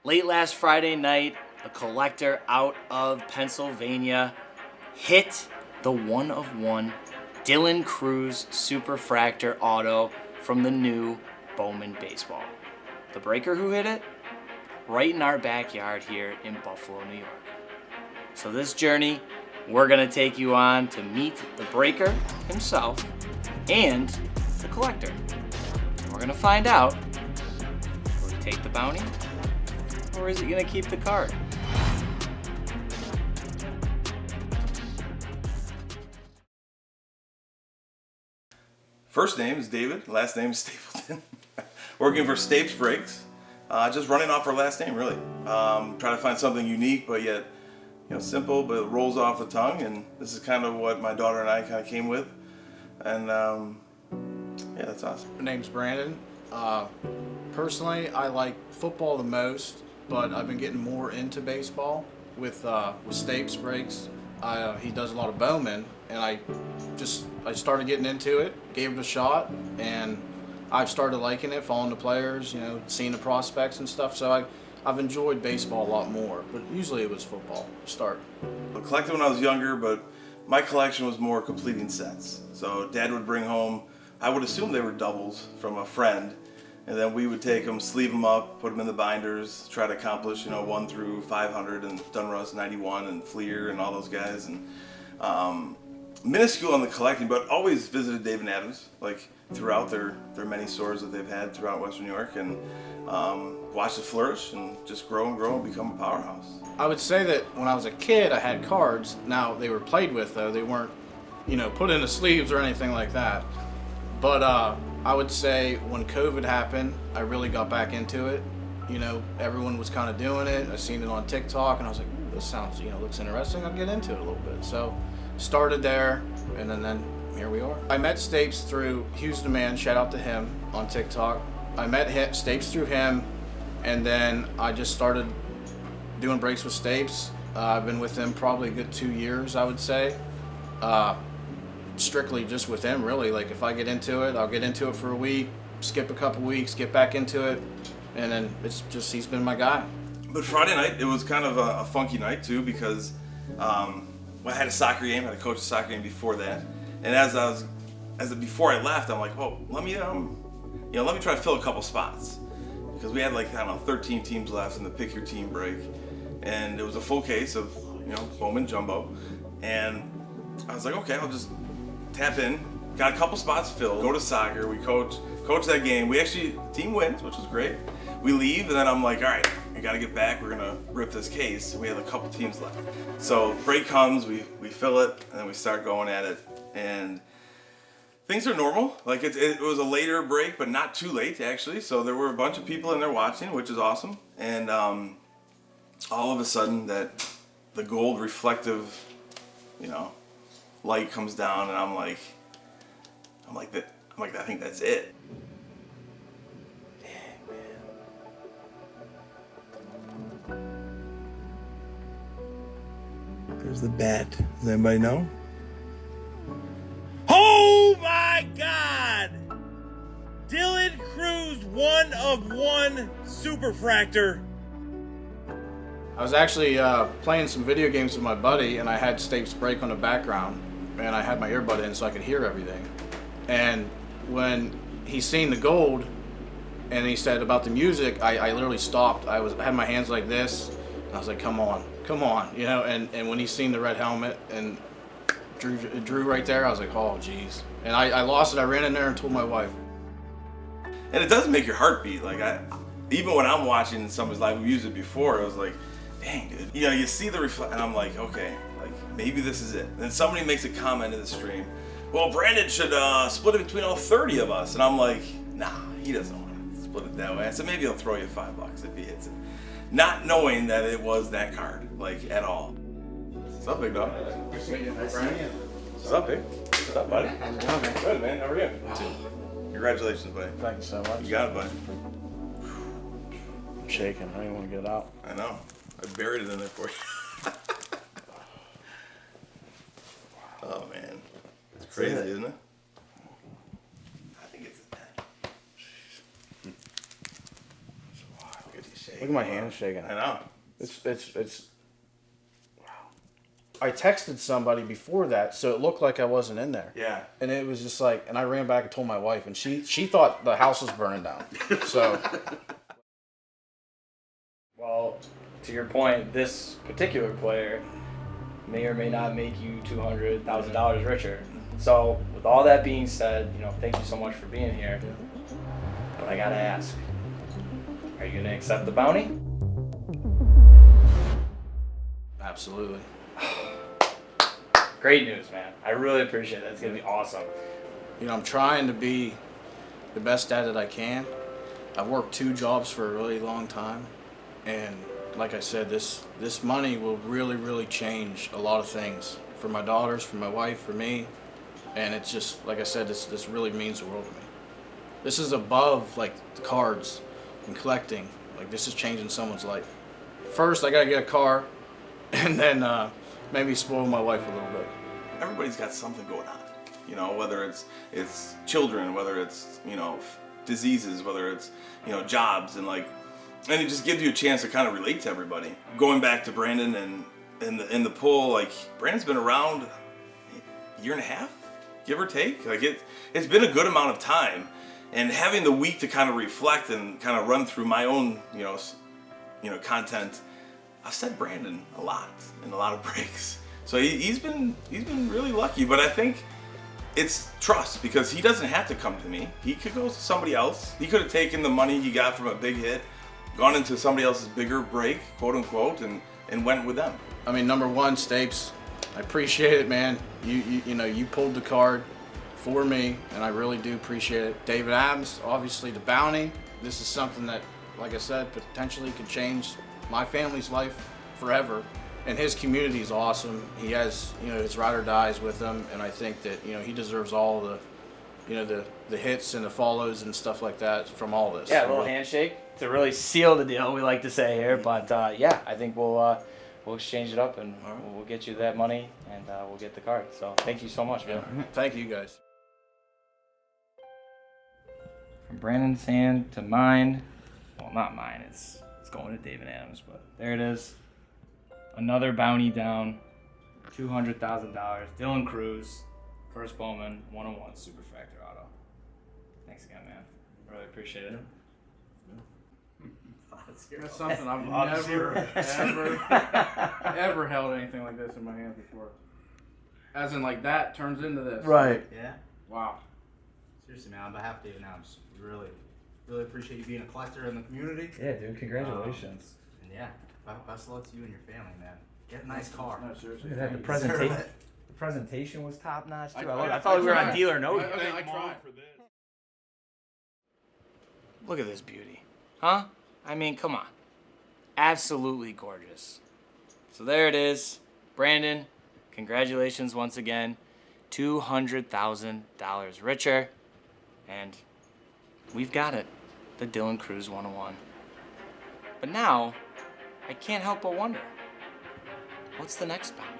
Late last Friday night, a collector out of Pennsylvania hit the one-of-one Dylan Crews Superfractor Auto from the new Bowman baseball. The breaker who hit it? Right in our backyard here in Buffalo, New York. So this journey, we're going to take you on to meet the breaker himself and the collector. And we're going to find out, will he take the bounty or is he going to keep the card? First name is David, last name is Stapleton. Working for Stapes Brakes. Just running off our last name, really. Trying to find something unique, but yet, simple, but it rolls off the tongue. And this is kind of what my daughter and I kind of came with. And yeah, that's awesome. My name's Brandon. Personally, I like football the most, but I've been getting more into baseball with Stapes Brakes. He does a lot of Bowman, and I started getting into it, gave it a shot, and I've started liking it, following the players, seeing the prospects and stuff. So I've enjoyed baseball a lot more, but usually it was football to start. I collected when I was younger, but my collection was more completing sets. So Dad would bring home, I would assume they were doubles from a friend, and then we would take them, sleeve them up, put them in the binders, try to accomplish 1 through 500 and Dunruss 91 and Fleer and all those guys. And minuscule on the collecting, but always visited Dave and Adams, like throughout their many stores that they've had throughout Western New York, and watched it flourish and just grow and grow and become a powerhouse. I would say that when I was a kid, I had cards. Now, they were played with, though. They weren't, put in the sleeves or anything like that. But I would say when COVID happened, I really got back into it. Everyone was kind of doing it. I seen it on TikTok, and I was like, ooh, this sounds, looks interesting. I'll get into it a little bit. So started there, and then here we are. I met Stapes through Hughes the Man, shout out to him on TikTok. I met Stapes through him, and then I just started doing breaks with Stapes. I've been with him probably a good 2 years, I would say. Strictly just with him, really. Like, if I get into it, I'll get into it for a week, skip a couple weeks, get back into it, and then it's just, he's been my guy. But Friday night, it was kind of a funky night too, because I had a soccer game, I had to coach a soccer game before that, and before I left, I'm like, oh, let me try to fill a couple spots, because we had 13 teams left in the pick your team break, and it was a full case of Bowman Jumbo, and I was like, okay, I'll just tap in, got a couple spots filled, go to soccer, we coach that game. We actually, team wins, which was great. We leave, and then I'm like, all right, I gotta get back, we're gonna rip this case. We have a couple teams left. So break comes, we fill it, and then we start going at it, and things are normal. Like, it was a later break, but not too late, actually. So there were a bunch of people in there watching, which is awesome. And all of a sudden, the gold reflective, light comes down, and I'm like, I think that's it. Dang, man. There's the bat. Does anybody know? Oh my God! Dylan Crews, one-of-one Superfractor. I was actually playing some video games with my buddy, and I had Stapes break on the background, and I had my earbud in so I could hear everything. And when he seen the gold, and he said about the music, I literally stopped. I had my hands like this, and I was like, come on, and when he seen the red helmet and drew right there, I was like, oh, geez. And I lost it. I ran in there and told my wife. And it does make your heart beat. Even when I'm watching somebody's live, we've used it before, I was like, dang, dude. You see the reflect, and I'm like, okay, maybe this is it. And then somebody makes a comment in the stream, well, Brandon should split it between all 30 of us. And I'm like, nah, he doesn't want to split it that way. I said, maybe he'll throw you $5 if he hits it. Not knowing that it was that card, at all. What's up, big dog? Nice to meet you. Hi, Brian. What's up, big? What's up, buddy? How's it going, man? Good, man. How are you? Congratulations, buddy. Thank you so much. You got it, buddy. I'm shaking. I don't want to get it out. I know. I buried it in there for you. Oh, man. It's crazy, isn't it? I think it's a 10. Look at these shades. Look at my hand shaking. I know. It's. I texted somebody before that, so it looked like I wasn't in there. Yeah. And it was just like, and I ran back and told my wife, and she thought the house was burning down. So. Well, to your point, this particular player may or may not make you $200,000 richer. So, with all that being said, thank you so much for being here. But I gotta ask, are you gonna accept the bounty? Absolutely. Great news, man. I really appreciate it. It's gonna be awesome. I'm trying to be the best at it I can. I've worked 2 jobs for a really long time, and like I said, this money will really, really change a lot of things for my daughters, for my wife, for me, and it's just, like I said, this really means the world to me. This is above, like, the cards and collecting. Like, this is changing someone's life. First, I gotta get a car, and then maybe spoil my wife a little bit. Everybody's got something going on. Whether it's children, whether it's, diseases, whether it's, jobs, and it just gives you a chance to kind of relate to everybody. Going back to Brandon and in the pool, like, Brandon's been around a year and a half, give or take. Like, it's been a good amount of time, and having the week to kind of reflect and kind of run through my own, content, I've said Brandon a lot in a lot of breaks. So he's been really lucky, but I think it's trust, because he doesn't have to come to me. He could go to somebody else. He could have taken the money he got from a big hit, gone into somebody else's bigger break, quote unquote, and went with them. I mean, number one, Stapes, I appreciate it, man. You pulled the card for me, and I really do appreciate it. David Adams, obviously the bounty. This is something that, like I said, potentially could change my family's life forever. And his community is awesome. He has, his ride or dies with him, and I think that, he deserves all the, the hits and the follows and stuff like that from all this. Yeah, a little handshake to really seal the deal, we like to say here. But yeah, I think we'll exchange it up, and we'll get you that money, and we'll get the card. So thank you so much, man. Thank you, guys. From Brandon's hand to mine. Well, not mine. It's going to David Adams, but there it is. Another bounty down. $200,000. Dylan Crews, first Bowman, 101 Superfractor Auto. Thanks again, man. Really appreciate it. That's something I've ever held anything like this in my hands before. As in, like, that turns into this. Right. Yeah. Wow. Seriously, man, on behalf of David Adams, we really appreciate you being a collector in the community. Yeah, dude. Congratulations. And yeah, best of luck to you and your family, man. Get a nice car. No, seriously. Look at that. The presentation was top notch too. I I thought we were on tried. dealer note. I tried. Look at this beauty. Huh? I mean, come on. Absolutely gorgeous. So there it is. Brandon, congratulations once again. $200,000 richer. And we've got it. The Dylan Crews 101. But now, I can't help but wonder, what's the next bounty?